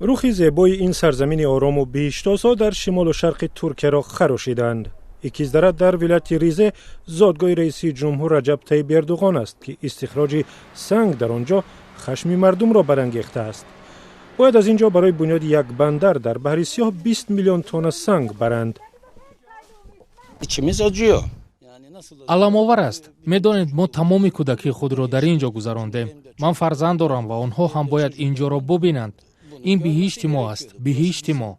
روح زیبای این سرزمین آرام و بی‌اشتها در شمال و شرق ترکیه را خراشیدند. یکیزدره در ولایت ریزه زادگاه رئیس جمهور رجب طیب اردوغان است که استخراج سنگ در آنجا خشم مردم را برانگیخته است. باید از اینجا برای بنیاد یک بندر در بحر سیاه 20 میلیون تن سنگ برند. аламовар аст. Медонед мо тамоми кӯдакии худро дар ин ҷо гузарондем. Ман фарзанд дорам ва онҳо ҳам бояд ин ҷоро бубинанд. Ин биҳишти мо аст, биҳишти мо.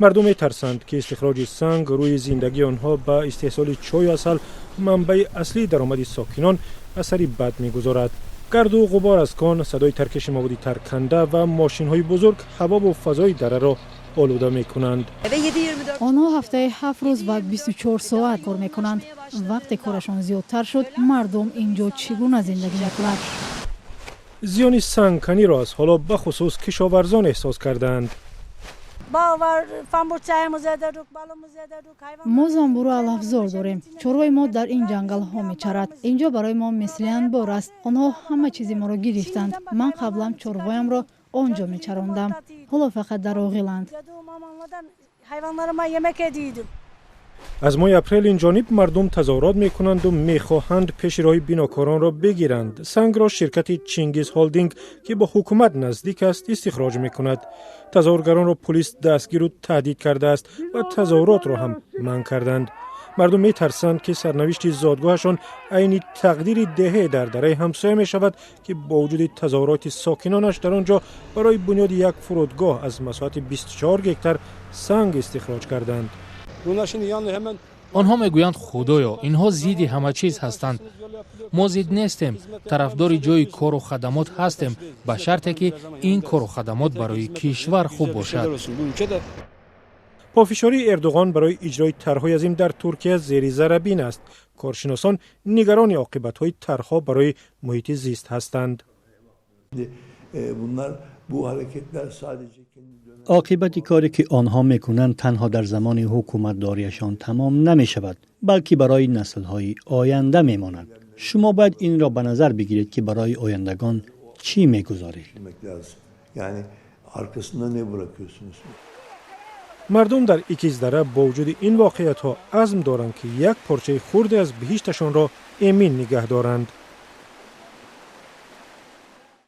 مردم می‌ترسند که استخراج سنگ روی زندگی آنها با استحصال چای و عسل منبع اصلی درآمد ساکنان اثری بد می‌گذارد. گرد و غبار از کان، صدای ترکش مواد ترکنده و ماشین‌های بزرگ هوا و فضای دره را آلوده می‌کنند. آنها هفته 7 روز و 24 ساعت کار می‌کنند. وقتی کارشان زیادتر شد، مردم اینجا چگونه زندگی می‌کنند؟ زیان سنگکنی را از حالا به خصوص کشاورزان احساس کردند. ما زنبور علفزار داریم. چرای ما در این جنگل ها میچرد. اینجا برای ما مثل انبار است. آنها همه چیزی ما را گرفتند. من قبلا چروایم را آنجا میچراندم. حالا فقط در آغیلند. از ماه اپریل این جانب مردم تظاهرات میکنند و میخواهند پیش راه بیناکاران را بگیرند. سنگ را شرکت چینگیز هولدینگ که با حکومت نزدیک است استخراج میکند. تظاهرگران را پلیس دستگیر و تهدید کرده است و تظاهرات را هم منع کردند. مردم میترسند که سرنوشت زادگاهشان عین تقدیر دهه در دره همسایه می شود که با وجود تظاهرات ساکنانش در آنجا برای بنیاد یک فرودگاه از مساحت 24 گکتار سنگ استخراج کردند. онҳо мегӯянд худоё инҳо зидди ҳама чиз ҳастанд. мо зид нестем, тарафдори ҷои кору хадамот ҳастем ба шарте ки ин кору хадамот барои кишвар хуб бошад. پافشاری اردوغان برای اجرای طرح‌های عظیم در ترکیه زیر ذره بین است. کارشناسان نگران عاقبت‌های طرح‌ها برای محیط زیست هستند. عاقبت کاری که آنها میکنند تنها در زمان حکومتداریشان تمام نمی شود، بلکه برای نسل‌های آینده میماند. شما باید این را به نظر بگیرید که برای آیندگان چی میگذارید. یعنی arkasında ne bırakıyorsunuz؟ مردم در یکیزدره با وجود این واقعیت‌ها عزم دارند که یک پارچه خرد از بهشتشان را امین نگه دارند.